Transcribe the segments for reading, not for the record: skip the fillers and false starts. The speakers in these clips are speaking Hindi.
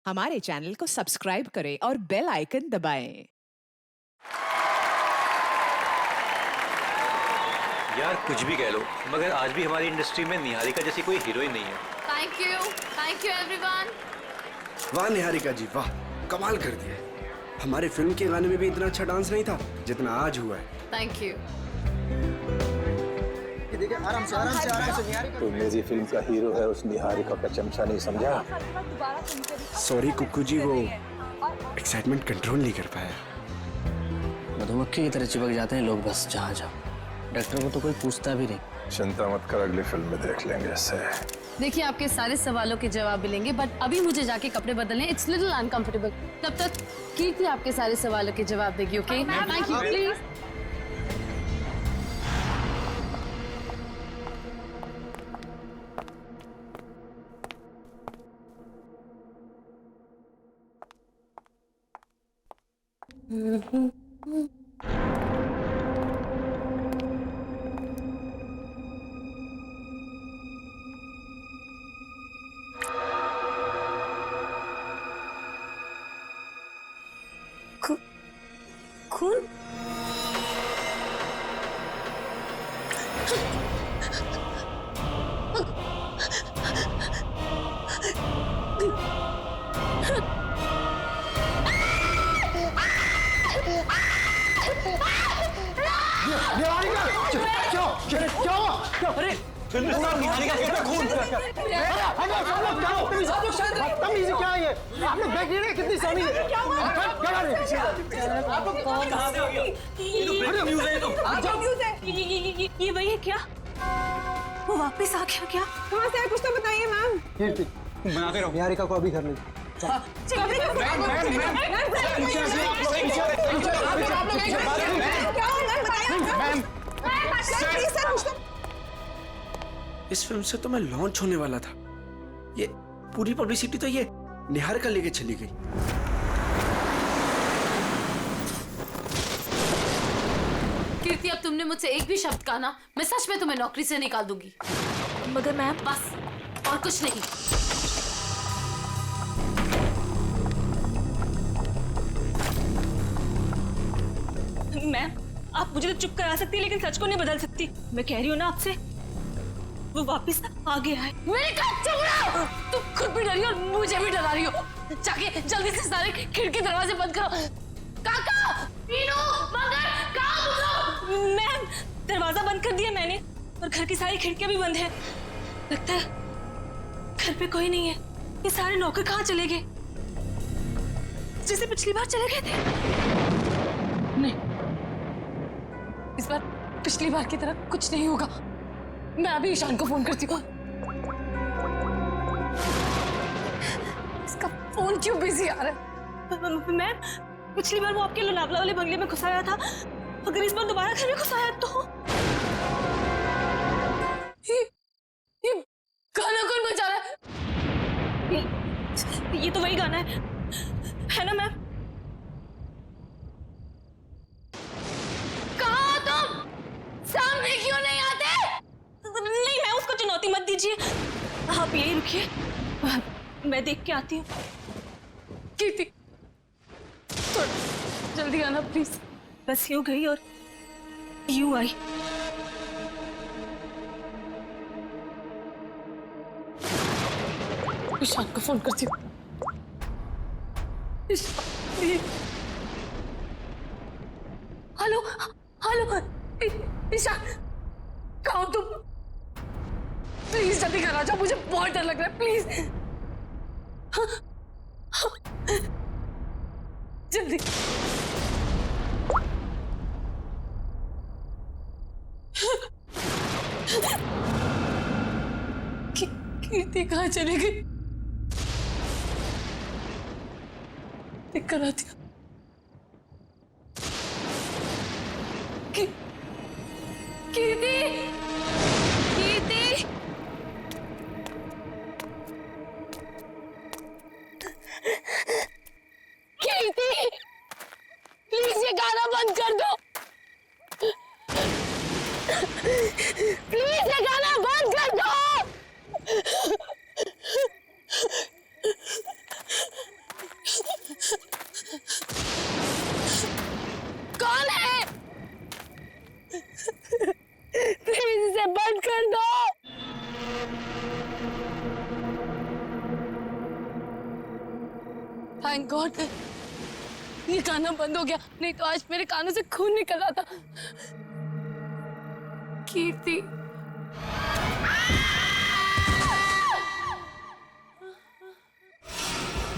हमारे चैनल को सब्सक्राइब करें और बेल आइकन दबाएं। यार कुछ भी कह लो, मगर आज भी हमारी इंडस्ट्री में निहारिका जैसी कोई हीरोइन नहीं है। Thank you everyone. वाह निहारिका जी वाह, कमाल कर दिया। हमारे फिल्म के गाने में भी इतना अच्छा डांस नहीं था जितना आज हुआ है। Thank you. आराम से निहारिका। तो मेरी फिल्म का हीरो है, उस निहारिका का चमचा नहीं समझा। सॉरी कुक्कू जी, वो एक्साइटमेंट कंट्रोल नहीं कर पाया। मधुमक्खी की तरह चिपक जाते हैं लोग बस जहाँ जाओ। डॉक्टर को तो कोई पूछता भी नहीं। चिंता मत कर, अगली फिल्म में देख लेंगे इससे। देखिए आपके सारे सवालों के जवाब मिलेंगे, बट अभी मुझे जाके कपड़े बदलने, इट्स लिटिल अनकंफर्टेबल। तब तक कीर्ति आपके सारे सवालों के जवाब देगी। Okay thank you please. खून? अरे फिल्म स्टार निहारिका का खून। क्या है ये? आप लोग देख रहे हैं कितनी सनी है। ये वही है क्या? वो वापस आ गया क्या? कहाँ से है, कुछ तो बताइए मैम। कीर्ति बनाते रहो, निहारिका को अभी घर ले। इस फिल्म से तो मैं लॉन्च होने वाला था, ये पूरी पब्लिसिटी तो ये निहारिका लेके चली गई। कीर्ति अब तुमने मुझसे एक भी शब्द कहा ना, मैं सच में तुम्हें नौकरी से निकाल दूंगी। मगर मैम बस और कुछ नहीं। मैम आप मुझे तो चुप करा सकती है, लेकिन सच को नहीं बदल सकती। मैं कह रही हूँ ना आपसे, वो वापस आ गया है। मेरे कब चुप रहो। तुम खुद भी डरी हो और मुझे भी डरा रही हो। जाके जल्दी से सारे खिड़की दरवाजे बंद करो। काका, पीनू, मगर, कहाँ तुम लोग? मैम दरवाजा बंद कर दिया मैंने, और घर की सारी खिड़कियां भी बंद है। लगता है घर पे कोई नहीं है। ये सारे नौकर कहाँ चले गए? जैसे पिछली बार चले गए थे। नहीं, इस बार पिछली बार की तरह कुछ नहीं होगा। मैं अभी ईशान को फोन करती हूँ। इसका फोन क्यों बिजी आ रहा है? मैम पिछली बार वो आपके लोनावला वाले बंगले में घुसाया था, अगर इस बार दोबारा घर में घुसाया तो? ये गाना कौन बजा रहा है? ये तो वही गाना है ना मैम? कहाँ तुम? सामने क्यों नहीं आते? नहीं मैम, उसको चुनौती मत दीजिए, आप यही रुकिए, मैं देख के आती हूँ। कीर्ति थोड़ा जल्दी आना प्लीज। बस यूं गई और यूं आई। ईशान को फोन करती हूँ। हेलो हेलो ईशान, कहाँ हो तुम? प्लीज जल्दी घर आ जाओ, मुझे बहुत डर लग रहा है। प्लीज जल्दी। कीर्ति कहाँ चली गई? देख कर आती हूँ। कीर्ति, कीर्ति, कीर्ति, प्लीज ये गाना बंद कर दो। प्लीज ये गाना बंद कर दो। थैंक गॉड ये गाना बंद हो गया, नहीं तो आज मेरे कानों से खून निकल रहा था। कीर्ति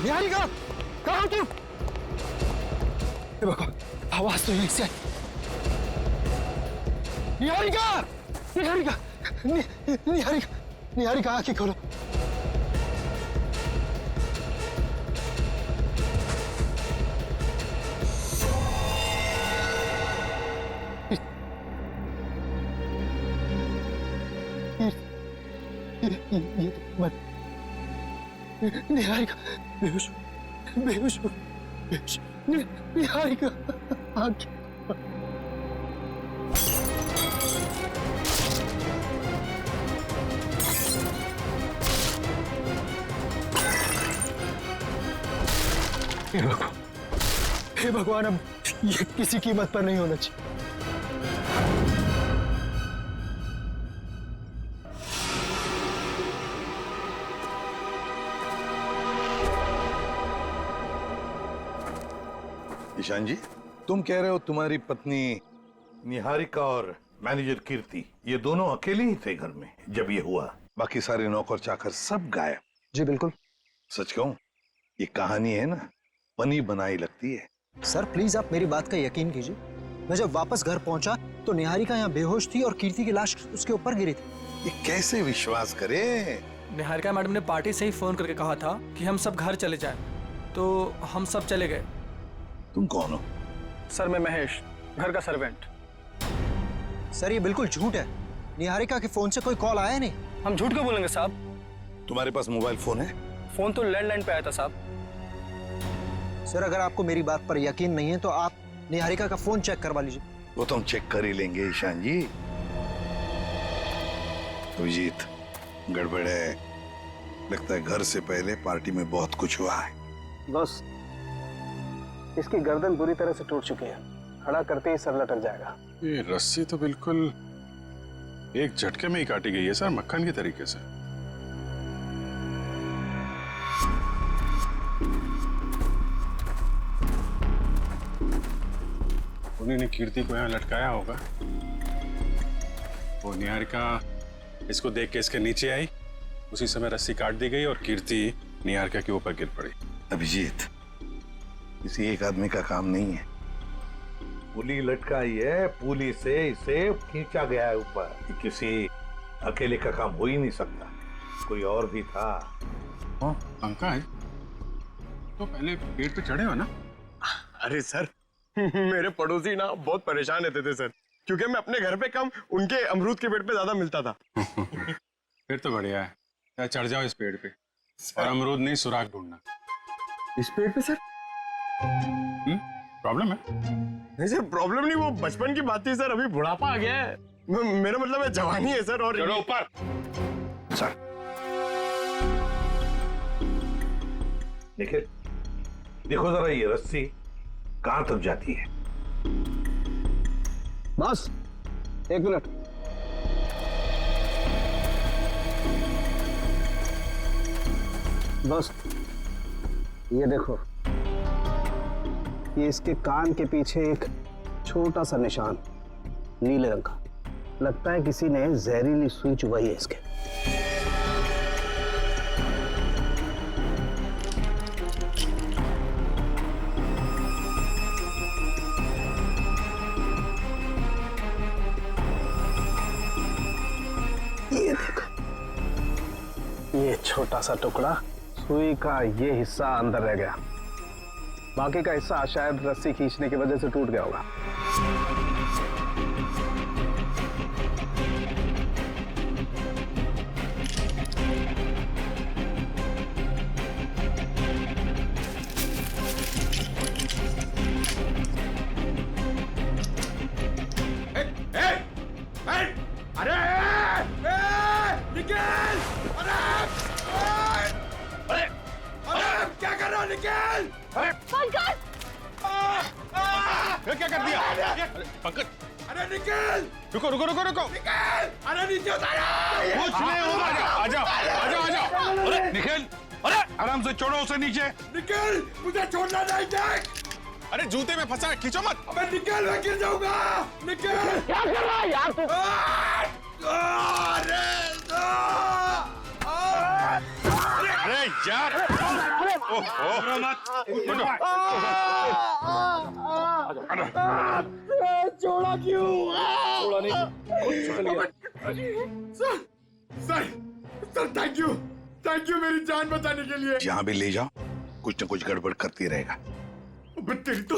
निहारिका, कहाँ हो तुम? हे भगवान, आवाज तो यहीं से आई। निहारिका, निहारिका, निहारिका, निहारिका, आंखें खोलो। ये तो मत। निहारिका बेहोश बेहोश बेहोश। निहारिका आंखें। हे भगवान, अब ये किसी कीमत पर नहीं होना चाहिए। ईशान जी, तुम कह रहे हो तुम्हारी पत्नी निहारिका और मैनेजर कीर्ति ये दोनों अकेले ही थे घर में जब ये हुआ, बाकी सारे नौकर चाकर सब गायब? जी बिल्कुल। सच कहूं, ये कहानी है ना, बनी बनाई लगती है। सर प्लीज आप मेरी बात का यकीन कीजिए। मैं जब वापस घर पहुंचा तो निहारिका यहाँ बेहोश थी और कीर्ति की लाश उसके ऊपर गिरी थी। ये कैसे विश्वास करे? निहारिका मैडम ने पार्टी से ही फोन करके कहा था कि हम सब घर चले जाएं, तो हम सब चले गए। तुम कौन हो? सर मैं महेश, घर का सर्वेंट। सर ये बिल्कुल झूठ है। निहारिका के फोन से कोई कॉल आया नहीं। हम झूठ क्यों बोलेंगे साहब? तुम्हारे पास मोबाइल फोन है? फोन तो लैंडलाइन पे आया था साहब। सर अगर आपको मेरी बात पर यकीन नहीं है तो आप निहारिका का फोन चेक करवा लीजिए। वो तो हम चेक कर ही लेंगे ईशान जी। अभिजीत, गड़बड़ है। लगता है घर से पहले पार्टी में बहुत कुछ हुआ है। बस इसकी गर्दन बुरी तरह से टूट चुकी है, खड़ा करते ही सर लटक जाएगा। ये रस्सी तो बिल्कुल एक झटके में ही काटी गई है सर, मक्खन के तरीके से। उन्होंने कीर्ति को यहाँ लटकाया होगा। वो निहारिका इसको देख के इसके नीचे आई, उसी समय रस्सी काट दी गई और कीर्ति निहारिका के ऊपर गिर पड़ी। अभिजीत, किसी एक आदमी का काम नहीं है। पुली लटकाई है, पुली से इसे खींचा गया है ऊपर। किसी अकेले का काम हो ही नहीं सकता, कोई और भी था। पंकज, तो पहले पेड़ पे चढ़े हो ना? अरे सर मेरे पड़ोसी ना बहुत परेशान रहते थे सर, क्योंकि मैं अपने घर पे कम उनके अमरूद के पेड़ पे ज्यादा मिलता था। फिर तो बढ़िया है, या चढ़ जाओ इस पेड़ पे और अमरूद नहीं सुराग ढूंढना। इस पेड़ पे सर? प्रॉब्लम है? नहीं सर प्रॉब्लम नहीं, वो बचपन की बात थी सर, अभी बुढ़ापा आ गया है। मेरा मतलब है जवानी है सर। और चलो ऊपर। सर देखिए, देखो जरा ये रस्सी कहां तक जाती है। बस एक मिनट। बस ये देखो, ये इसके कान के पीछे एक छोटा सा निशान नीले रंग का, लगता है किसी ने जहरीली सुई चुभाई है इसके। ये देखो, ये छोटा सा टुकड़ा, सुई का ये हिस्सा अंदर रह गया, बाकी का हिस्सा शायद रस्सी खींचने की वजह से टूट गया होगा। क्या कर दिया? पंकज, अरे निकल! रुको रुको रुको रुको। निकल! अरे नीचे उतारो! कुछ नहीं होगा, आ जाओ आ जाओ आ जाओ। अरे निखिल, अरे आराम से छोड़ो उसे नीचे। निकल, मुझे छोड़ना नहीं। देख, अरे जूते में फंसा है, खींचो मत। अबे निकल, मैं गिर जाऊंगा। निकल। क्या कर रहा है यार तू? अरे यार, ओहो मत। छोड़ा क्यों? छोड़ा नहीं। सर थैंक यू मेरी जान बचाने के लिए। जहां भी ले जाओ कुछ न कुछ गड़बड़ करती रहेगा। तेरी तो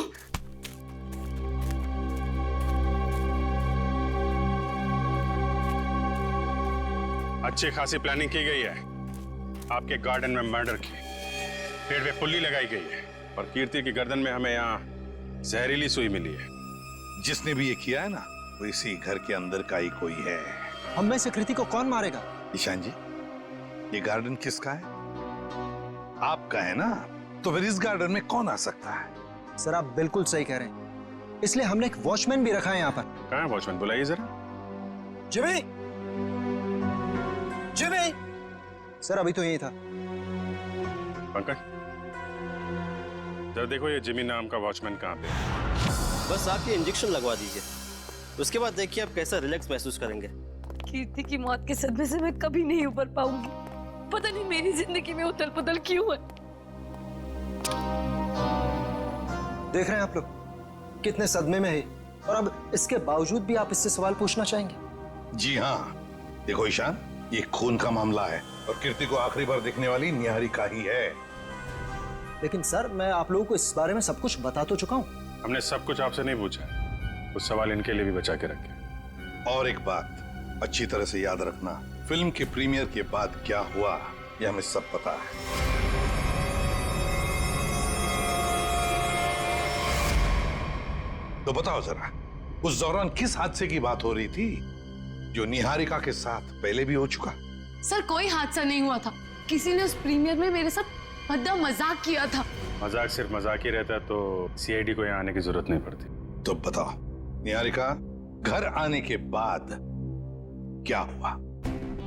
अच्छी खासी प्लानिंग की गई है। आपके गार्डन में मर्डर की, पेड़ पे पुल्ली लगाई गई है और कीर्ति की गर्दन में हमें यहाँ जहरीली सुई मिली है। जिसने भी ये किया है ना, वो इसी घर के अंदर का ही कोई है। हम में से कृति को कौन मारेगा? ईशान जी, ये गार्डन किसका है? आपका है ना, तो फिर इस गार्डन में कौन आ सकता है? सर आप बिल्कुल सही कह रहे हैं, इसलिए हमने एक वॉचमैन भी रखा है यहाँ पर। कहाँ है वॉचमैन? बुलाइए जरा। Jimmy, Jimmy. सर अभी तो यही था। पंकज, जरा देखो ये जिमी नाम का वॉचमैन कहाँ पे है। बस आके इंजेक्शन लगवा दीजिए, उसके बाद देखिए आप कैसा रिलैक्स महसूस करेंगे। कीर्ति की मौत के सदमे से मैं कभी नहीं उबर पाऊंगी। पता नहीं मेरी जिंदगी में उथल पुथल क्यों है। देख रहे हैं आप लोग कितने सदमे में है, और अब इसके बावजूद भी आप इससे सवाल पूछना चाहेंगे? जी हाँ, देखो ईशान, ये खून का मामला है और कीर्ति को आखिरी बार देखने वाली निहारिका ही है। लेकिन सर मैं आप लोगों को इस बारे में सब कुछ बता तो चुका हूँ। हमने सब कुछ आपसे नहीं पूछा है, कुछ सवाल इनके लिए भी बचा के रखे। और एक बात अच्छी तरह से याद रखना, फिल्म के प्रीमियर के बाद क्या हुआ ये हमें सब पता है। तो बताओ जरा, उस दौरान किस हादसे की बात हो रही थी जो निहारिका के साथ पहले भी हो चुका? सर कोई हादसा नहीं हुआ था, किसी ने उस प्रीमियर में मेरे साथ भद्दा मजाक किया था। मजाक सिर्फ मजाक ही रहता तो सीआईडी को यहाँ आने की जरूरत नहीं पड़ती। तो बताओ निहारिका, घर आने के बाद क्या हुआ?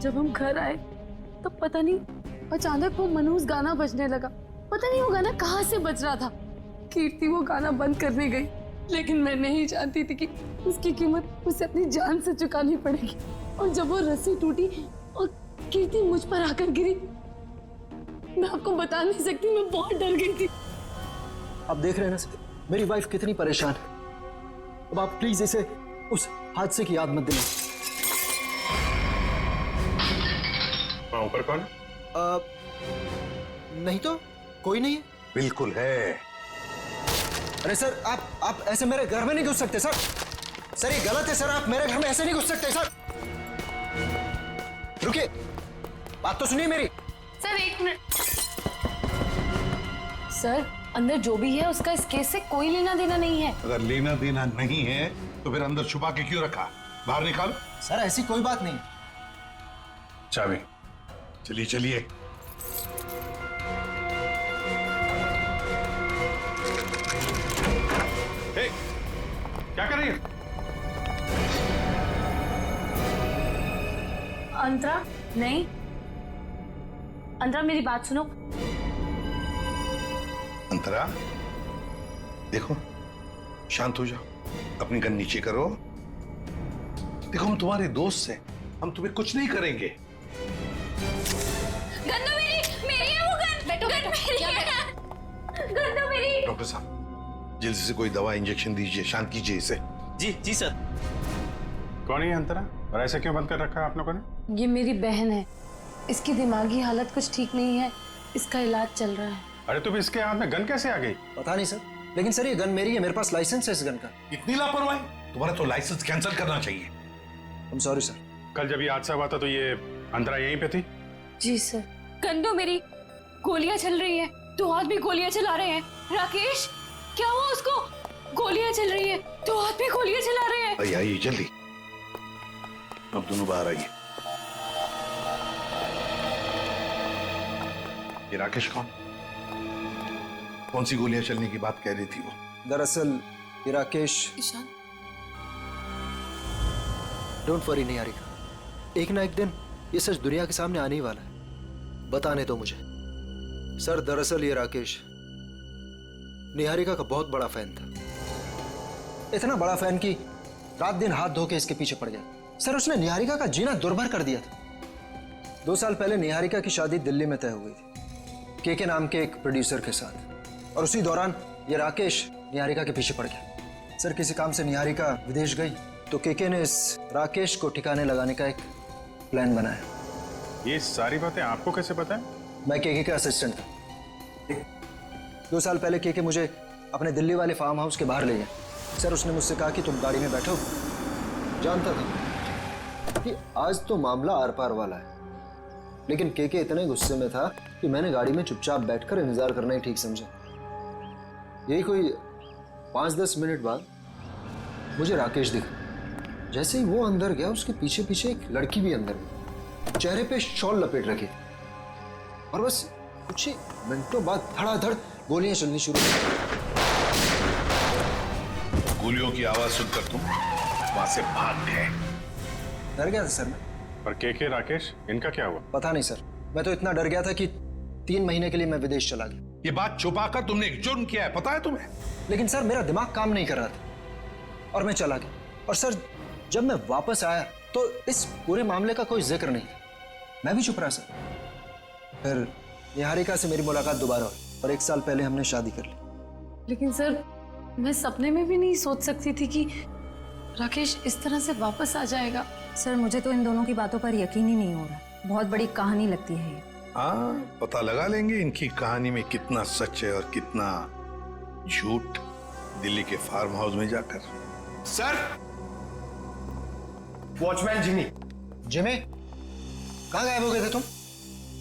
जब हम घर आए तो पता नहीं अचानक वो मनहूस गाना बजने लगा। पता नहीं वो गाना कहाँ से बज रहा था। कीर्ति वो गाना बंद करने गई, लेकिन मैं नहीं जानती थी कि उसकी कीमत उसे अपनी जान से चुकानी पड़ेगी। और जब वो रस्सी टूटी और कीर्ति मुझ पर आकर गिरी, मैं आपको बता नहीं सकती, मैं बहुत डर गई थी। अब देख रहे हैं ना सर, मेरी वाइफ कितनी परेशान है। अब आप प्लीज इसे उस हादसे की याद मत दिलाएं। ऊपर कौन? नहीं तो कोई नहीं है। बिल्कुल है। अरे सर आप ऐसे मेरे घर में नहीं घुस सकते सर। सर ये गलत है सर, आप मेरे घर में ऐसे नहीं घुस सकते सर। रुकिए, बात तो सुनिए मेरी। सर एक मिनट। सर अंदर जो भी है उसका इस केस से कोई लेना देना नहीं है। अगर लेना देना नहीं है तो फिर अंदर छुपा के क्यों रखा? बाहर निकालो। सर ऐसी कोई बात नहीं। चाबी। चलिए चलिए। क्या कर रही है? अंतरा नहीं, अंतरा मेरी बात सुनो। अंतरा देखो, शांत हो जाओ, अपनी गन नीचे करो। देखो हम तुम्हारे दोस्त हैं, हम तुम्हें कुछ नहीं करेंगे। गन तो मेरी है वो गन। बैठो गन मेरी है। गन तो मेरी। डॉक्टर साहब जल्दी से कोई दवा इंजेक्शन दीजिए, शांत कीजिए इसे। जी जी सर। कौन है अंतरा और ऐसे क्यों बंद कर रखा है आप लोगों ने? ये मेरी बहन है, इसकी दिमागी हालत कुछ ठीक नहीं है, इसका इलाज चल रहा है। अरे तो इसके हाथ में गन कैसे आ गई? पता नहीं सर, लेकिन सर ये गन मेरी है, मेरे पास लाइसेंस है इस गन का। इतनी लापरवाही? तुम्हारा तो लाइसेंस कैंसिल करना चाहिए। I'm sorry sir. कल जब ये हादसा हुआ था तो ये अंतरा यहीं पे थी? जी सर। गन तो मेरी, गोलियां चल रही है, दो हाथ भी गोलियां चला रहे हैं। राकेश क्या हुआ उसको? गोलियां चल रही है, दो हाथ भी गोलियां चला रहे हैं। आइए जल्दी, अब दोनों बाहर आइए। ये राकेश कौन सी गोलियां चलने की बात कह रही थी वो? दरअसल ये राकेश। ईशान डोंट वरी निहारिका, एक ना एक दिन ये सच दुनिया के सामने आने ही वाला है। बताने दो मुझे। सर दरअसल ये राकेश निहारिका का बहुत बड़ा फैन था। इतना बड़ा फैन कि रात दिन हाथ धो के इसके पीछे पड़ गया। सर उसने निहारिका का जीना दुर्भर कर दिया था। 2 साल पहले निहारिका की शादी दिल्ली में तय हो गई थी के नाम के एक प्रोड्यूसर के साथ, और उसी दौरान ये राकेश निहारिका के पीछे पड़ गया। सर किसी काम से निहारिका विदेश गई तो के ने इस राकेश को ठिकाने लगाने का एक प्लान बनाया। ये सारी बातें आपको कैसे पता है? मैं के का असिस्टेंट था। 2 साल पहले के मुझे अपने दिल्ली वाले फार्म हाउस के बाहर ले गया। सर उसने मुझसे कहा कि तुम गाड़ी में बैठो। जानता था कि आज तो मामला आर पार वाला है, लेकिन के इतने गुस्से में था कि मैंने गाड़ी में चुपचाप बैठकर इंतजार करना ही ठीक समझा। यही कोई 5-10 मिनट बाद मुझे राकेश दिखा। जैसे ही वो अंदर गया उसके पीछे पीछे एक लड़की भी अंदर गई, चेहरे पे शॉल लपेट रखी थी, और बस कुछ ही मिनटों बाद धड़ाधड़ गोलियां चलनी शुरू हो गई। गोलियों की आवाज सुनकर तुम वहां से भाग गए। डर गया था सर मैं। पर के राकेश इनका क्या हुआ? पता नहीं सर, मैं तो इतना डर गया था कि 3 महीने के लिए मैं विदेश चला गया। ये बात छुपाकर तुमने एक जुर्म किया है, पता है तुम्हें? लेकिन सर मेरा दिमाग काम नहीं कर रहा था और मैं चला गया। और सर जब मैं वापस आया तो इस पूरे मामले का कोई जिक्र नहीं था। मैं भी चुप रहा सर। फिर निहारिका से मेरी मुलाकात दोबारा हुई और 1 साल पहले हमने शादी कर ली। लेकिन सर मैं सपने में भी नहीं सोच सकती थी कि राकेश इस तरह से वापस आ जाएगा। सर मुझे तो इन दोनों की बातों पर यकीन ही नहीं हो रहा। बहुत बड़ी कहानी लगती है ये। हाँ, पता लगा लेंगे इनकी कहानी में कितना सच है और कितना झूठ दिल्ली के फार्म हाउस में जाकर। Sir, watchman Jimmy. जिमी, कहाँ गायब हो गए थे तुम?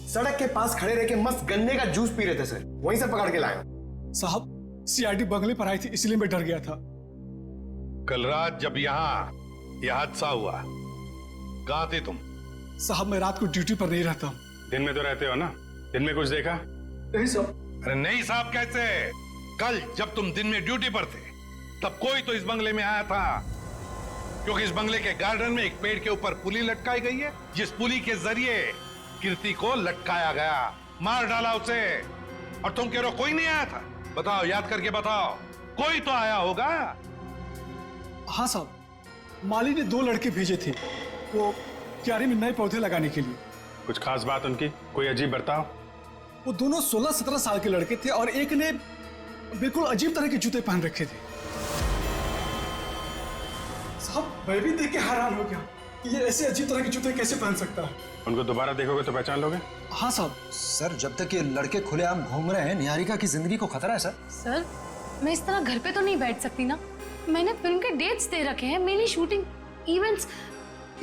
सड़क के पास खड़े रह के मस्त गन्ने का जूस पी रहे थे सर, वहीं से पकड़ के लाए। साहब सीआईडी बंगले पर आई थी इसलिए मैं डर गया था। कल रात जब यहाँ यह हादसा हुआ कहाँ थे तुम? साहब मैं रात को ड्यूटी पर नहीं रहता हूँ। दिन में तो रहते हो ना? दिन में कुछ देखा? नहीं साहब। अरे नहीं साहब कैसे? कल जब तुम दिन में ड्यूटी पर थे तब कोई तो इस बंगले में आया था, क्योंकि इस बंगले के गार्डन में एक पेड़ के ऊपर पुली लटकाई गई है, जिस पुली के जरिए कीर्ति को लटकाया गया, मार डाला उसे। और तुम कह रहे हो कोई नहीं आया था? बताओ, याद करके बताओ, कोई तो आया होगा। हाँ साहब, माली ने 2 लड़के भेजे थे वो क्यारी में नए पौधे लगाने के लिए। कुछ खास बात उनकी? कोई अजीब बर्ताव? वो दोनों 16-17 साल के लड़के थे और एक ने बिल्कुल अजीब तरह के जूते पहन रखे थे। साहब मैं भी देख के हैरान हो गया, ये ऐसे अजीब तरह के जूते कैसे पहन सकता है। उनको दोबारा देखोगे तो पहचान लोगे? हाँ साहब। सर जब तक ये लड़के खुलेआम घूम रहे हैं निहारिका की जिंदगी को खतरा है सर। सर मैं इस तरह घर पे तो नहीं बैठ सकती ना। मैंने फिल्म के डेट्स दे रखे हैं, मेरी शूटिंग, इवेंट्स।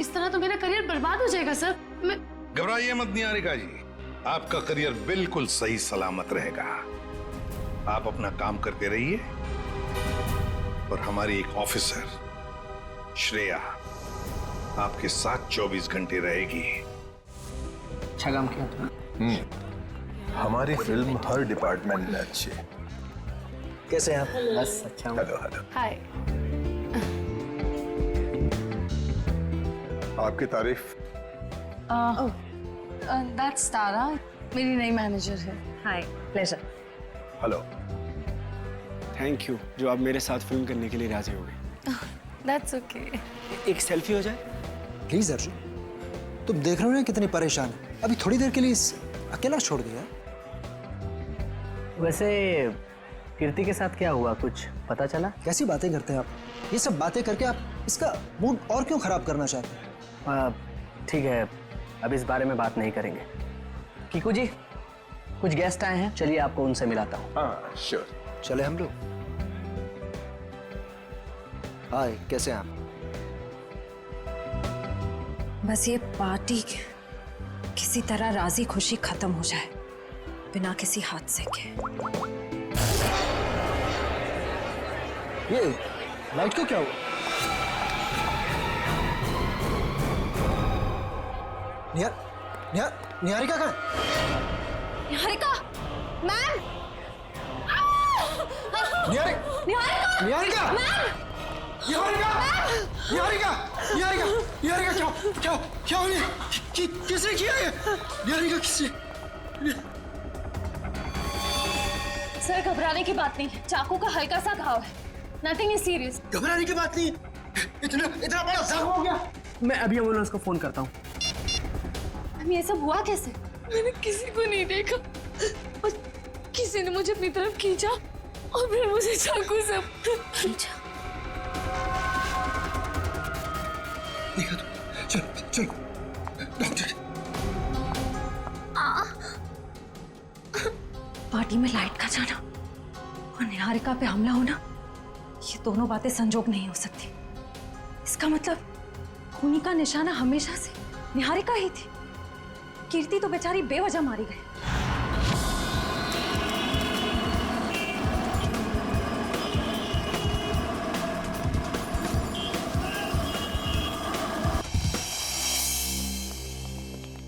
इस तरह तो मेरा करियर बर्बाद हो जाएगा सर। मैं घबराइए मत निहारिका जी, आपका करियर बिल्कुल सही सलामत रहेगा। आप अपना काम करते रहिए और हमारी एक ऑफिसर श्रेया आपके साथ 24 घंटे रहेगी। अच्छा काम किया तुमने। हमारी फिल्म हर डिपार्टमेंट में अच्छी है। कैसे हैं आप? बस अच्छा हूँ। Hello hello. हाय। आपकी तारीफ। दैट्स तारा, मेरी नई मैनेजर है। Hi, pleasure. Hello. Thank you जो आप मेरे साथ फिल्म करने के लिए राजी हो गए। That's okay. एक सेल्फी हो जाए प्लीज अर्जुन, तुम देख रहे हो ना कितनी परेशान है। अभी थोड़ी देर के लिए अकेला छोड़ दिया। वैसे कीर्ति के साथ क्या हुआ, कुछ पता चला? कैसी बातें करते हैं आप? ये सब बातें करके आप इसका मूड और क्यों खराब करना चाहते हैं? ठीक है, अब इस बारे में बात नहीं करेंगे। कीकू जी, कुछ गेस्ट आए हैं, चलिए आपको उनसे मिलाता हूँ। हाँ श्योर। चले हम लोग। हाय, कैसे हैं आप? बस ये पार्टी किसी तरह राजी खुशी खत्म हो जाए बिना किसी हादसे के। ये लाइट को क्या हुआ? निहारिका कहाँ है? निहारिका मैम। निहारिका निहारिका क्या हो रही है? किसने किया ये? निहारिका किसने? सर घबराने की बात नहीं है, चाकू का हल्का सा घाव है, नथिंग इज सीरियस। घबराने की बात नहीं, इतना बड़ा जख्म हो गया। मैं अभी एम्बुलेंस को फोन करता हूँ। ये सब हुआ कैसे? मैंने किसी को नहीं देखा और किसी ने मुझे अपनी तरफ खींचा और फिर मुझे चाकू से खींचा। देखा तो, चलो चलो डॉक्टर। पार्टी में लाइट का जाना और निहारिका पे हमला होना, ये दोनों बातें संजोग नहीं हो सकती। इसका मतलब खूनी का निशाना हमेशा से निहारिका ही थी। कीर्ति तो बेचारी बेवजह मारी गई।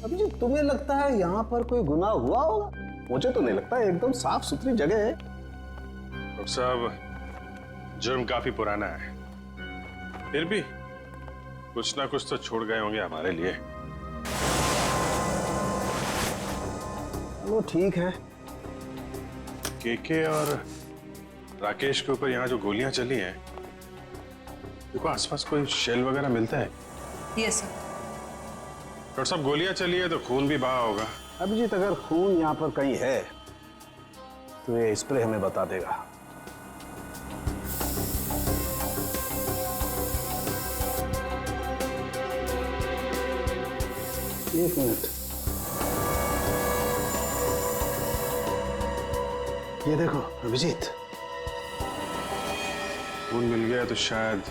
अभी तुम्हें लगता है यहाँ पर कोई गुनाह हुआ होगा? मुझे तो नहीं लगता, एकदम साफ सुथरी जगह है। डॉक्टर साहब, जुर्म काफी पुराना है, फिर भी कुछ ना कुछ तो छोड़ गए होंगे हमारे लिए। वो ठीक है। केके और राकेश के ऊपर यहाँ जो गोलियां चली हैं, देखो आसपास कोई शेल वगैरह मिलता है? Yes sir. डॉक्टर साहब, गोलियां चली है तो खून भी बहा होगा। अभिजीत, अगर खून यहाँ पर कहीं है तो ये स्प्रे हमें बता देगा। एक मिनट, ये देखो अभिजीत, खून मिल गया तो शायद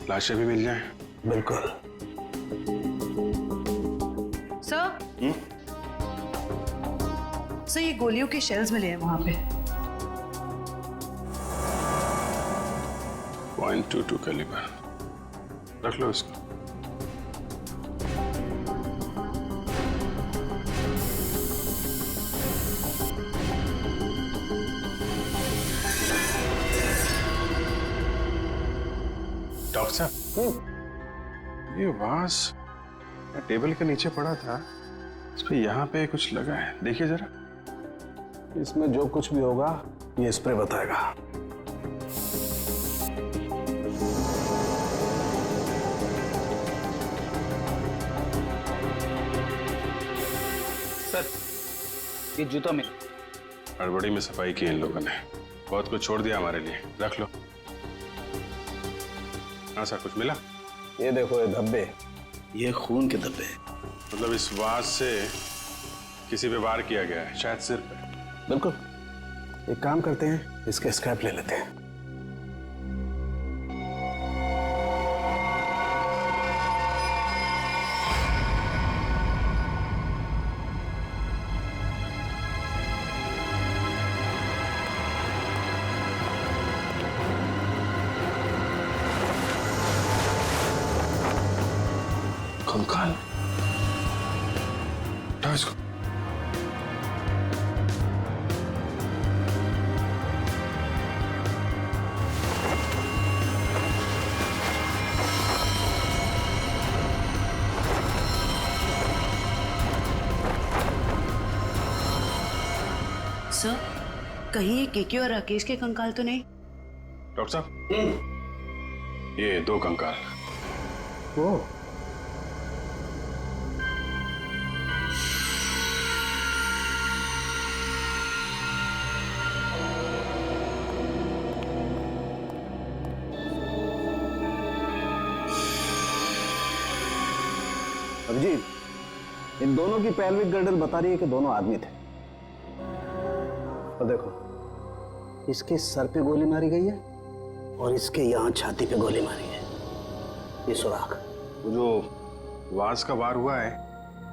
लाशें भी मिल जाएं। बिल्कुल। सर सर, ये गोलियों के शेल्स मिले हैं वहां पे। .22 कैलिबर, रख लो इसको। डॉक्टर साहब, ये वास टेबल के नीचे पड़ा था, इस पे यहाँ पे कुछ लगा है, देखिए जरा। इसमें जो कुछ भी होगा ये स्प्रे बताएगा। सर, ये जूता मिला। हड़बड़ी में सफाई की इन लोगों ने, बहुत कुछ छोड़ दिया हमारे लिए, रख लो। हाँ सर, कुछ मिला? ये देखो, ये धब्बे, ये खून के धब्बे। मतलब इस वास से किसी पे वार किया गया है, शायद सिर पे। बिल्कुल। एक काम करते हैं, इसके स्क्रैप ले लेते हैं। कंकाल, उठाओ इसको। सर, कहीं ये केके और राकेश के कंकाल तो नहीं? डॉक्टर साहब, ये 2 कंकाल। ओ, अभिजीत, इन दोनों की पेल्विक गर्डल बता रही है कि दोनों आदमी थे। और देखो, इसके सर पे गोली मारी गई है और इसके यहां छाती पे गोली मारी है, ये सुराख। वो जो वास का वार हुआ है,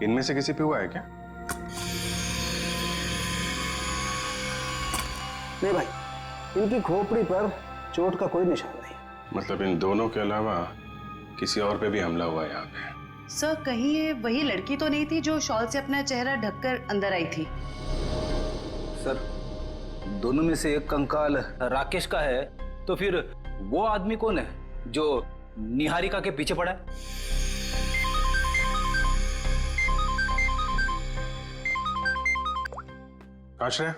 इनमें से किसी पे हुआ है क्या? नहीं भाई, इनकी खोपड़ी पर चोट का कोई निशान नहीं। मतलब इन दोनों के अलावा किसी और पे भी हमला हुआ है यहाँ पे? सर, कहीं ये वही लड़की तो नहीं थी जो शॉल से अपना चेहरा ढककर अंदर आई थी? सर, दोनों में से एक कंकाल राकेश का है, तो फिर वो आदमी कौन है जो निहारिका के पीछे पड़ा है? आश्रय,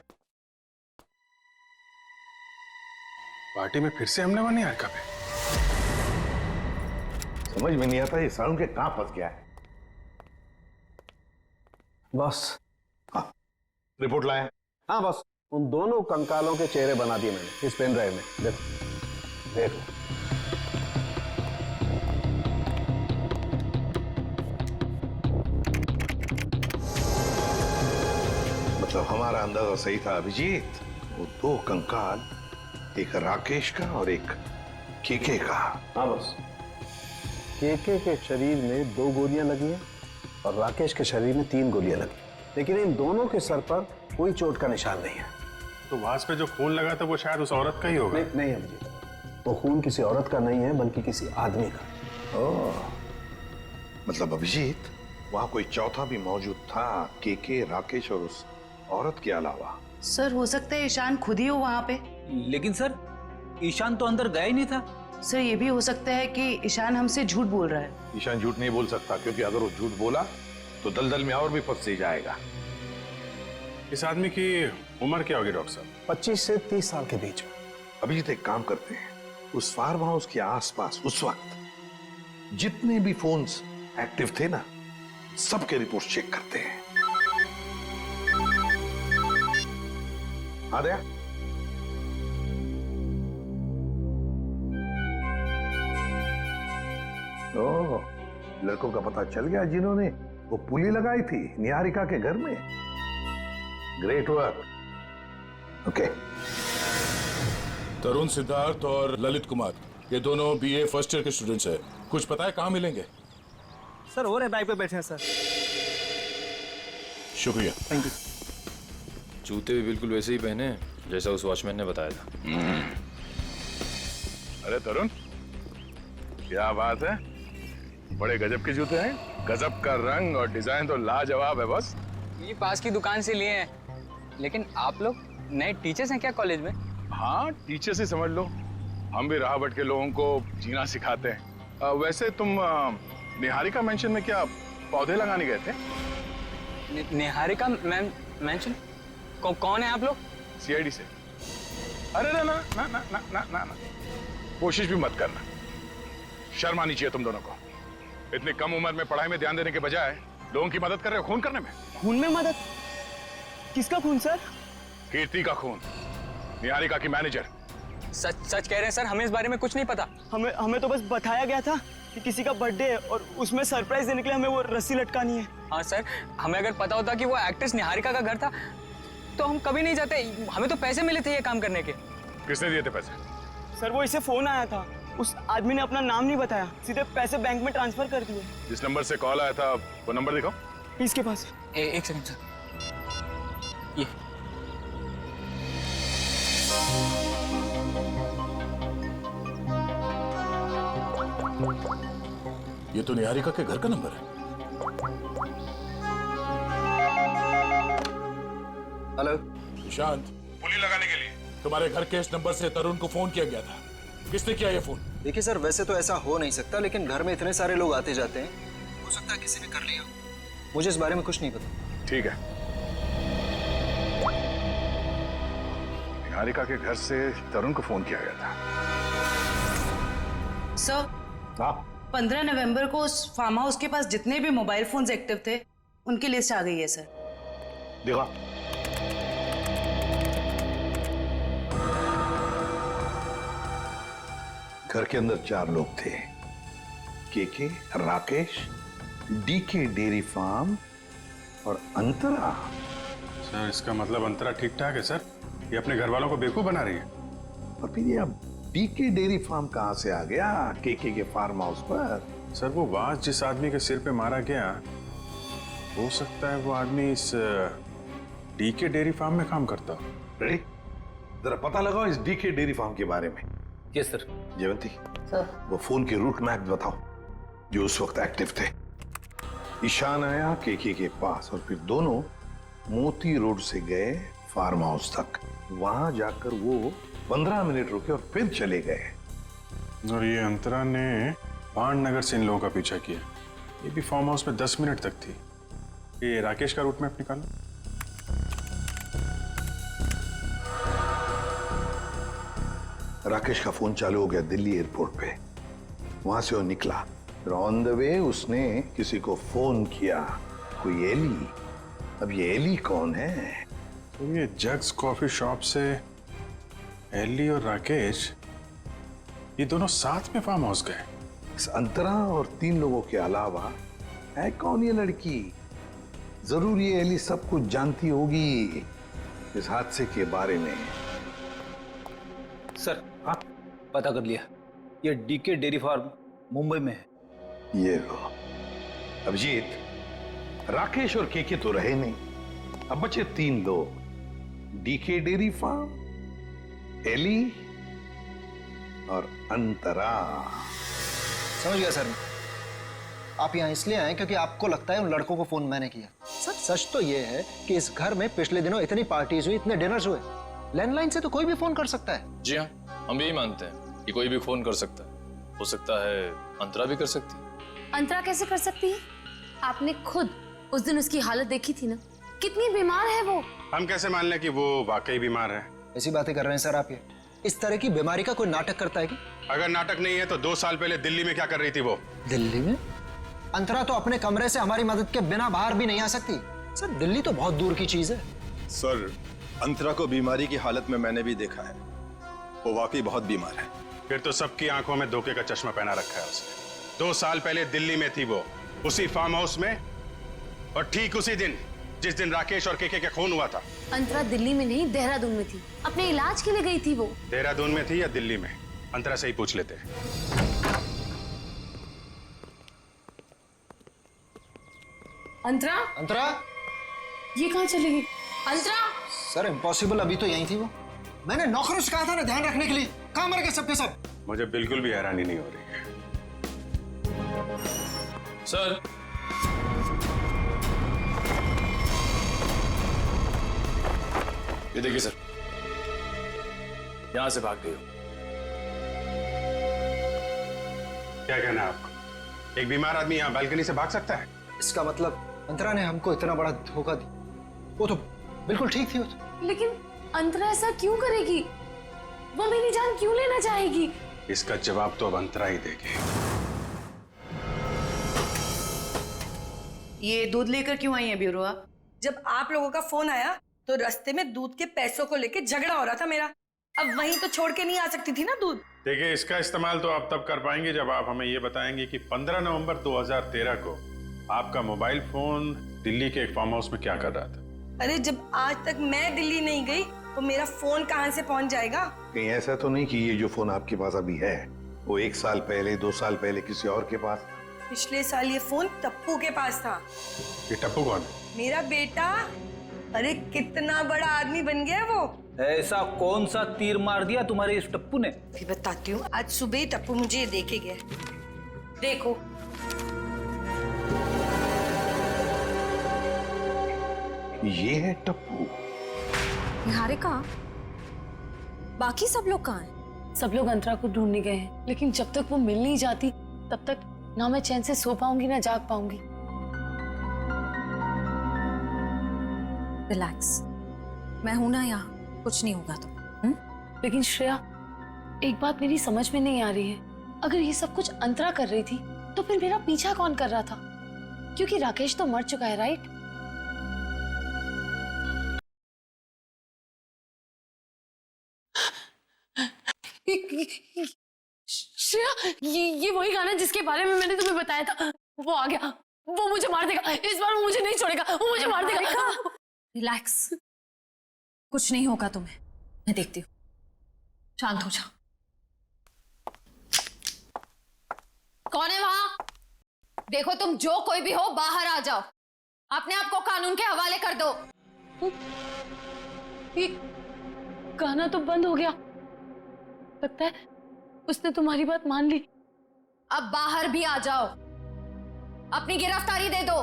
पार्टी में फिर से हमने वहाँ निहारिका पे। समझ में नहीं आता ये सारुण के कहां फंस गया है। बॉस। हाँ, रिपोर्ट लाया? हाँ बॉस, उन दोनों कंकालों के चेहरे बना दिए मैंने इस पेन ड्राइव में। देखो देखो। मतलब हमारा अंदाजा सही था अभिजीत। वो दो कंकाल, एक राकेश का और एक केके का। हाँ बॉस, केके के शरीर में 2 गोलियां लगी हैं और राकेश के शरीर में 3 गोलियां लगी, लेकिन इन दोनों के सर पर कोई चोट का निशान नहीं है। तो वास पे जो खून लगा था वो शायद उस औरत का ही होगा। नहीं अभिजीत, वो खून किसी औरत का नहीं है बल्कि किसी आदमी का। ओह, मतलब अभिजीत वहां कोई चौथा भी मौजूद था, केके, राकेश और उस औरत के अलावा। सर हो सकता है ईशान खुद ही हो वहाँ पे। लेकिन सर ईशान तो अंदर गया ही नहीं था। सर ये भी हो सकता है कि ईशान हमसे झूठ बोल रहा है। ईशान झूठ नहीं बोल सकता, क्योंकि अगर वो झूठ बोला तो दलदल में और भी फंस जाएगा। इस आदमी की उम्र क्या होगी डॉक्टर साहब? 25 से 30 साल के बीच में। अभिजीत एक काम करते हैं, उस फार्म हाउस के आसपास उस वक्त जितने भी फोन्स एक्टिव थे ना, सबके रिपोर्ट चेक करते हैं। आ गया? ओह, लड़कों का पता चल गया जिन्होंने वो पुली लगाई थी निहारिका के घर में। Great work. ओके। तरुण, सिद्धार्थ और ललित कुमार, ये दोनों बीए फर्स्ट ईयर के स्टूडेंट्स हैं। कुछ पता है कहाँ मिलेंगे? सर हो रहे बाइक पे बैठे हैं सर। शुक्रिया। Thank you. जूते भी बिल्कुल वैसे ही पहने हैं जैसा उस वॉचमैन ने बताया था। अरे तरुण, क्या बात है, बड़े गजब के जूते हैं। गजब का रंग और डिजाइन तो लाजवाब है बस। ये पास की दुकान से लिए हैं। लेकिन आप लोग नए टीचर्स हैं क्या कॉलेज में? हाँ, टीचर्स ही समझ लो। हम भी राह भट के लोगों को जीना सिखाते हैं। वैसे तुम निहारिका मेंशन में क्या पौधे लगाने गए थे? निहारिका मेंशन? कौन है आप लोग? सीआईडी से। अरे ना ना ना ना ना ना ना, ना। कोशिश भी मत करना, शर्म आनी चाहिए तुम दोनों को। इतनी कम उम्र में पढ़ाई में ध्यान देने के बजाय लोगों की मदद कर रहे हो खून करने में। खून में मदद? किसका खून सर? कीर्ति का खून, निहारिका की मैनेजर। सच कह रहे हैं सर, हमें इस बारे में कुछ नहीं पता। हमें तो बस बताया गया था कि किसी का बर्थडे है और उसमें सरप्राइज देने के लिए हमें वो रस्सी लटकानी है। हाँ सर, हमें अगर पता होता कि वो एक्ट्रेस निहारिका का घर था तो हम कभी नहीं जाते। हमें तो पैसे मिले थे ये काम करने के। किसने दिए थे पैसे? सर वो इसे फोन आया था, उस आदमी ने अपना नाम नहीं बताया, सीधे पैसे बैंक में ट्रांसफर कर दिए। जिस नंबर से कॉल आया था वो नंबर दिखाओ। इसके पास एक सेकंड सर। ये तो निहारिका के घर का नंबर है। हेलो ईशांत, पुली लगाने के लिए तुम्हारे घर के इस नंबर से तरुण को फोन किया गया था। किसने किया ये फोन? देखिए सर, वैसे तो ऐसा हो नहीं सकता, लेकिन घर में इतने सारे लोग आते जाते हैं, हो सकता है किसी ने कर लिया। मुझे इस बारे में कुछ नहीं पता। ठीक है, निहारिका के घर से तरुण को फोन किया गया था। सर, 15 नवंबर को उस फार्म हाउस के पास जितने भी मोबाइल फोन्स एक्टिव थे उनकी लिस्ट आ गई है सर। देखा, घर के अंदर 4 लोग थे, केके, राकेश, डीके डेयरी फार्म और अंतरा। सर इसका मतलब अंतरा ठीक ठाक है सर? ये अपने घर वालों को बेवकूफ बना रही है। और फिर ये अब डीके डेयरी फार्म कहां से आ गया केके के फार्म हाउस पर? सर वो वास जिस आदमी के सिर पे मारा गया, हो सकता है वो आदमी इस डीके डेयरी फार्म में काम करता हो। रेडी, जरा पता लगाओ इस डीके डेयरी फार्म के बारे में। Yes sir. जयवंती, सर वो फोन के रूट मैप बताओ जो उस वक्त एक्टिव थे। ईशान आया केके के पास और फिर दोनों मोती रोड से गए फार्म हाउस तक। वहां जाकर वो 15 मिनट रुके और फिर चले गए। और ये अंतरा ने पान नगर से इन लोगों का पीछा किया। ये भी फार्म हाउस में 10 मिनट तक थी। ये राकेश का रूट मैप निकालो। राकेश का फोन चालू हो गया दिल्ली एयरपोर्ट पे। वहां से वो निकला, फिर ऑन द वे उसने किसी को फोन किया, कोई एली। अब ये एली कौन है? तो ये जग्स कॉफी शॉप से एली और राकेश ये दोनों साथ में फार्म हाउस गए। इस अंतरा और 3 लोगों के अलावा है कौन ये लड़की? जरूर ये एली सब कुछ जानती होगी इस हादसे के बारे में। सर, हाँ, पता कर लिया। ये डीके डेयरी फार्म मुंबई में है। ये लो अभिजीत, राकेश और केके तो रहे नहीं, अब बचे 3 लोग, डीके डेयरी फार्म, एली और अंतरा। समझ गया सर। आप यहाँ इसलिए आए क्योंकि आपको लगता है उन लड़कों को फोन मैंने किया। सर सच तो ये है कि इस घर में पिछले दिनों इतनी पार्टीज हुई, इतने डिनर्स हुए, लैंडलाइन से तो कोई भी फोन कर सकता है। जी हाँ, हम यही मानते हैं कि कोई भी फोन कर सकता है। हो सकता है अंतरा भी कर सकती है। अंतरा कैसे कर सकती है? आपने खुद उस दिन उसकी हालत देखी थी ना, कितनी बीमार है वो। हम कैसे मान लें कि वो वाकई बीमार है? ऐसी बातें कर रहे हैं सर आप। ये इस तरह की बीमारी का कोई नाटक करता है कि? अगर नाटक नहीं है तो 2 साल पहले दिल्ली में क्या कर रही थी वो? दिल्ली में? अंतरा तो अपने कमरे से हमारी मदद के बिना बाहर भी नहीं आ सकती। सर दिल्ली तो बहुत दूर की चीज है। सर अंतरा को बीमारी की हालत में मैंने भी देखा है, वो वाकई बहुत बीमार है। फिर तो सबकी आंखों में धोखे का चश्मा पहना रखा है उसने। 2 साल पहले दिल्ली में थी वो, उसी फार्म हाउस में, और ठीक उसी दिन जिस दिन राकेश और केके का खून हुआ था। अंतरा दिल्ली में नहीं, देहरादून में थी, अपने इलाज के लिए गई थी वो। देहरादून में थी या दिल्ली में? अंतरा से ही पूछ लेते हैं। अंतरा? अंतरा? ये कहाँ चली गई? अंतरा? सर इम्पॉसिबल, अभी तो यहीं थी वो। मैंने नौकरों से कहा था ना ध्यान रखने के लिए, कहाँ मर गए सबके सब? मुझे बिल्कुल भी हैरानी नहीं हो रही है। सर, ये देखिए सर, यहां से भाग गई हो। क्या कहना है आपको? एक बीमार आदमी यहाँ बालकनी से भाग सकता है? इसका मतलब अंतरा ने हमको इतना बड़ा धोखा दिया। वो तो बिल्कुल ठीक थी वो तो। लेकिन अंतरा ऐसा क्यों करेगी? वो मेरी जान क्यों लेना चाहेगी? इसका जवाब तो अब अंतरा ही देगी। ये दूध लेकर क्यों आई है ब्यूरोआ? जब आप लोगों का फोन आया तो रास्ते में दूध के पैसों को लेके झगड़ा हो रहा था मेरा। अब वहीं तो छोड़ के नहीं आ सकती थी ना दूध। देखिए, इसका इस्तेमाल तो आप तब कर पाएंगे जब आप हमें ये बताएंगे कि 15 नवंबर 2013 को आपका मोबाइल फोन दिल्ली के एक फार्म हाउस में क्या कर रहा था। अरे जब आज तक मैं दिल्ली नहीं गई तो मेरा फोन कहाँ से पहुंच जाएगा? कहीं ऐसा तो नहीं कि ये जो फोन आपके पास अभी है वो 1 साल पहले 2 साल पहले किसी और के पास? पिछले साल ये फोन टप्पू के पास था। ये टप्पू कौन है? मेरा बेटा। अरे कितना बड़ा आदमी बन गया वो। ऐसा कौन सा तीर मार दिया तुम्हारे इस टप्पू ने? भी बताती हूँ, आज सुबह ही टप्पू मुझे ये देके गया। देखो ये है टप्पू। निहारिका, बाकी सब लोग कहाँ हैं? सब लोग अंतरा को ढूंढने गए हैं, लेकिन जब तक वो मिल नहीं जाती तब तक ना मैं चैन से सो पाऊंगी ना जाग पाऊंगी। रिलैक्स, मैं हूं ना यहाँ, कुछ नहीं होगा तो। लेकिन श्रेया, एक बात मेरी समझ में नहीं आ रही है। अगर ये सब कुछ अंतरा कर रही थी तो फिर मेरा पीछा कौन कर रहा था? क्योंकि राकेश तो मर चुका है, राइट? श्रेया, ये वही गाना जिसके बारे में मैंने तुम्हें बताया था। वो आ गया, वो मुझे मार देगा। इस बार वो मुझे नहीं छोड़ेगा, वो मुझे मार देगा। रिलैक्स, कुछ नहीं होगा तुम्हें, मैं देखती हूँ। शांत हो जाओ। कौन है वहां? देखो, तुम जो कोई भी हो बाहर आ जाओ। अपने आप को कानून के हवाले कर दो। ये गाना तो बंद हो गया। लगता है उसने तुम्हारी बात मान ली। अब बाहर भी आ जाओ, अपनी गिरफ्तारी दे दो।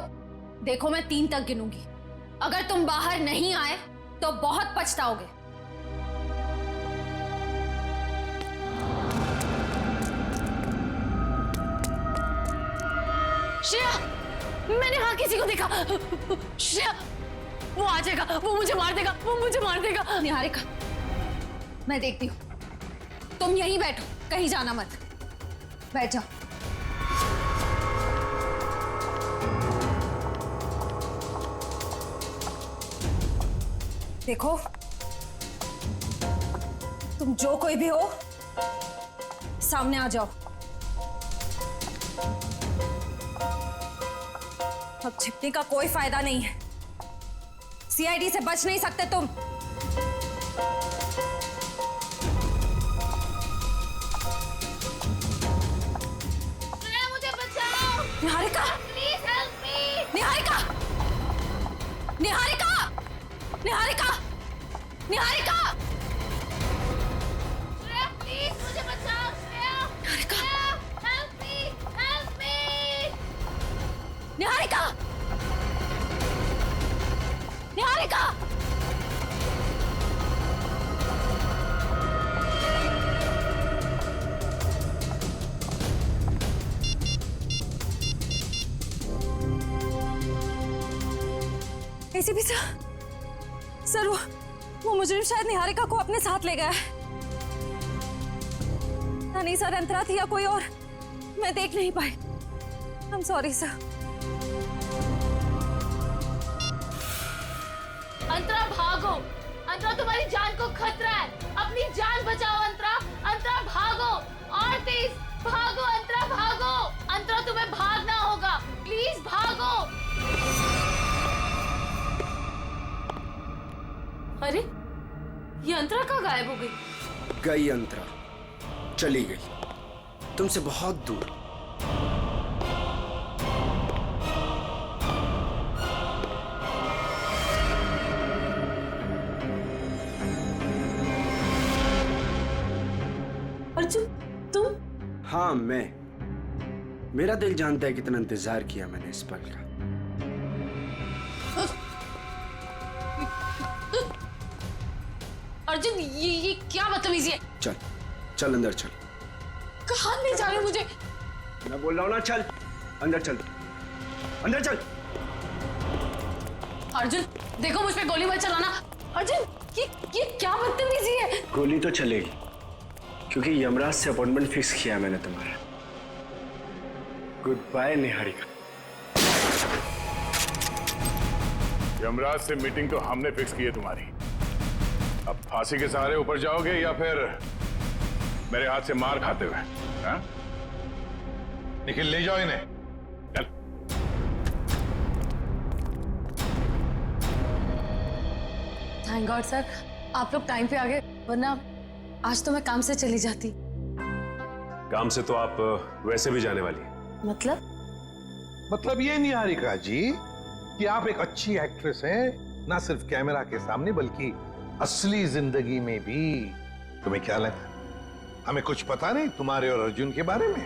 देखो, मैं 3 तक गिनूंगी। अगर तुम बाहर नहीं आए तो बहुत पछताओगे। श्रेया, मैंने वहां किसी को देखा। श्रेया, वो आ जाएगा, वो मुझे मार देगा, वो मुझे मार देगा। निहारिका, मैं देखती हूँ। तुम यहीं बैठो, कहीं जाना मत। बैठ जाओ। देखो, तुम जो कोई भी हो, सामने आ जाओ। अब छिपने का कोई फायदा नहीं है। सीआईडी से बच नहीं सकते तुम। मुझे बचाओ। Niharika, please help me. Niharika, Niharika, Niharika, Niharika, Shreya please मुझे बचाओ। Shreya, Shreya help me, help me. Niharika, Niharika. ACP sir, वो मुजरिम शायद निहारिका को अपने साथ ले गया है। नहीं सर, अंतरा थी या कोई और, मैं देख नहीं पाई। I am sorry sir. Antara भागो। अंतरा तुम्हारी जान को खतरा है। अपनी जान बचाओ अंतरा। अंतरा भागो और तेज भागो। अंतरा भागो। अंतरा तुम्हें भागना होगा। प्लीज भागो। अरे ये अंतरा कहाँ गायब हो गई? गई अंतरा, चली गई तुमसे बहुत दूर। अर्जुन तुम? हाँ मैं। मेरा दिल जानता है कितना इंतजार किया मैंने इस पल का। अर्जुन ये क्या बदतमीजी है? चल चल अंदर चल। कहाँ ले जा रहे हो मुझे? मैं बोल रहा हूँ ना, चल अंदर चल, अंदर चल। अर्जुन देखो, मुझ पे गोली मत चलाना। अर्जुन ये क्या बदतमीजी है? गोली तो चलेगी क्योंकि यमराज से अपॉइंटमेंट फिक्स किया मैंने तुम्हारा। Good bye Niharika. यमराज से मीटिंग तो हमने फिक्स की है तुम्हारी। अब फांसी के सहारे ऊपर जाओगे या फिर मेरे हाथ से मार खाते हुए? हाँ? निखिल ले जाओ इन्हें। चल। थैंक गॉड सर, आप लोग टाइम पे आ गए, वरना आज तो मैं काम से चली जाती। काम से तो आप वैसे भी जाने वाली हैं। मतलब ये निहारिका जी कि आप एक अच्छी एक्ट्रेस हैं, ना सिर्फ कैमरा के सामने बल्कि असली जिंदगी में भी। तुम्हें क्या लगा हमें कुछ पता नहीं तुम्हारे और अर्जुन के बारे में?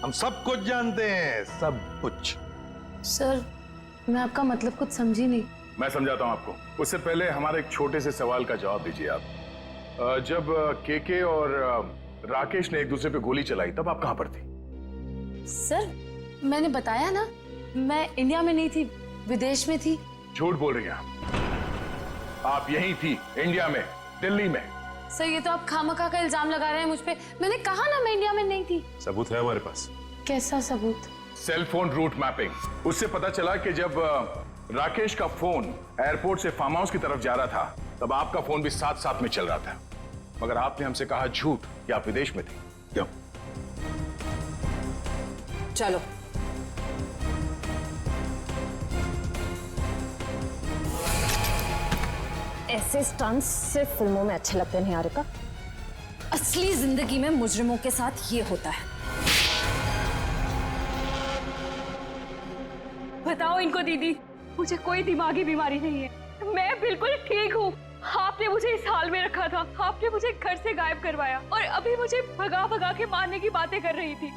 हम सब कुछ जानते हैं, सब कुछ। सर मैं आपका मतलब कुछ समझी नहीं। मैं समझाता हूं आपको। उससे पहले हमारे एक छोटे से सवाल का जवाब दीजिए आप। जब केके और राकेश ने एक दूसरे पे गोली चलाई तब आप कहां पर थी? सर मैंने बताया ना, मैं इंडिया में नहीं थी, विदेश में थी। झूठ बोल रही हैं आप यहीं थी, इंडिया में, दिल्ली में। सर ये तो आप खामखा का इल्जाम लगा रहे हैं मुझ पे। मैंने कहा ना मैं इंडिया में नहीं थी। सबूत है हमारे पास। कैसा सबूत? Cell phone route mapping. उससे पता चला कि जब राकेश का फोन एयरपोर्ट से फार्म हाउस की तरफ जा रहा था तब आपका फोन भी साथ साथ में चल रहा था, मगर आपने हमसे कहा झूठ कि आप विदेश में थे। क्यों? चलो ऐसे स्टंट्स सिर्फ फिल्मों में अच्छे लगते हैं निहारिका। असली जिंदगी में मुजरिमों के साथ ये होता है। बताओ इनको दीदी, मुझे कोई दिमागी बीमारी नहीं है, मैं बिल्कुल ठीक हूँ। आपने मुझे इस हाल में रखा था, आपने मुझे घर से गायब करवाया और अभी मुझे भगा भगा के मारने की बातें कर रही थी।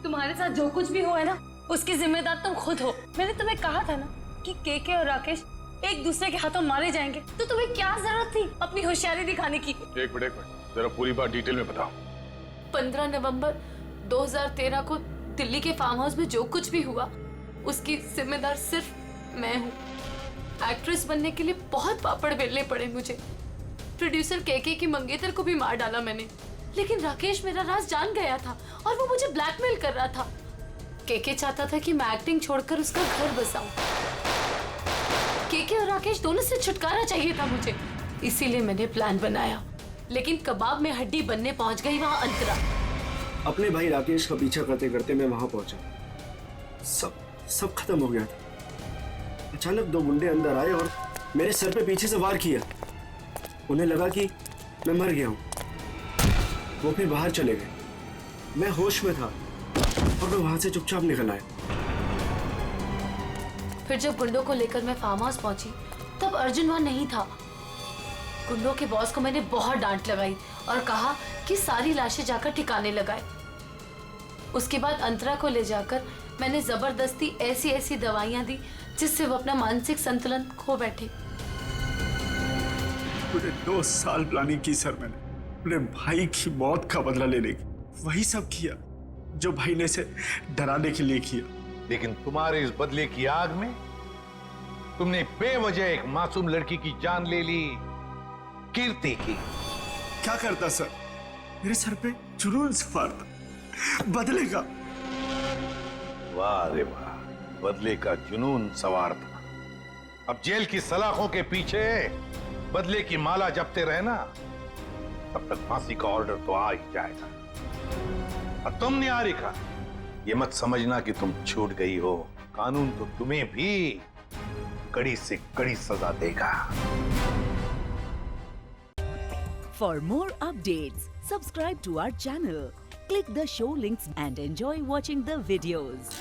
तुम्हारे साथ जो कुछ भी हुआ है ना, उसकी जिम्मेदार तुम खुद हो। मैंने तुम्हें कहा था ना कि केके और राकेश एक दूसरे के हाथों मारे जाएंगे, तो तुम्हें क्या जरूरत थी अपनी होशियारी दिखाने की? एक मिनट जरा पूरी बात डिटेल में बताओ। 15 नवंबर 2013 को दिल्ली के फार्म हाउस में जो कुछ भी हुआ उसकी जिम्मेदार सिर्फ मैं हूँ। एक्ट्रेस बनने के लिए बहुत पापड़ बेलने पड़े मुझे, प्रोड्यूसर केके की मंगेतर को भी मार डाला मैंने, लेकिन राकेश मेरा राज जान गया था और वो मुझे ब्लैकमेल कर रहा था। केके चाहता था कि मैं एक्टिंग छोड़कर उसका घर बसाऊं। केके और राकेश दोनों से छुटकारा चाहिए था मुझे, इसीलिए मैंने प्लान बनाया। लेकिन कबाब में हड्डी बनने पहुंच गई वहां अंतरा। अपने भाई राकेश का पीछा करते करते मैं वहां पहुंचा। सब खत्म हो गया था। अचानक 2 गुंडे अंदर आए और मेरे सर पे पीछे से वार किया। उन्हें लगा कि मैं मर गया हूं। वो फिर बाहर चले गए। मैं होश में था और मैं वहां से चुपचाप निकल आया। फिर जब गुंडों को लेकर मैं फार्म हाउस पहुंची तब अर्जुन वहां नहीं था। गुंडों के बॉस को मैंने बहुत डांट लगाई और कहा कि सारी लाशें जाकर ठिकाने लगाए। उसके बाद अंतरा को ले जाकर मैंने जबरदस्ती ऐसी दवाइयां दी जिससे वो अपना मानसिक संतुलन खो बैठे। पूरे 2 साल प्लानिंग की सर मैंने अपने भाई की मौत का बदला लेने की। वही सब किया जो भाई ने इसे डराने के लिए किया। लेकिन तुम्हारे इस बदले की आग में तुमने बेवजह एक मासूम लड़की की जान ले ली, कीर्ति की। क्या करता सर? मेरे सर पे जुनून सवार था बदले का। वाह रे वाह, बदले का जुनून सवार था। अब जेल की सलाखों के पीछे बदले की माला जपते रहे ना, तब तक फांसी का ऑर्डर तो आ ही जाएगा। और तुम निहारिका, ये मत समझना कि तुम छूट गई हो। कानून तो तुम्हें भी कड़ी से कड़ी सजा देगा। For more updates, subscribe to our channel, click the show links and enjoy watching the videos.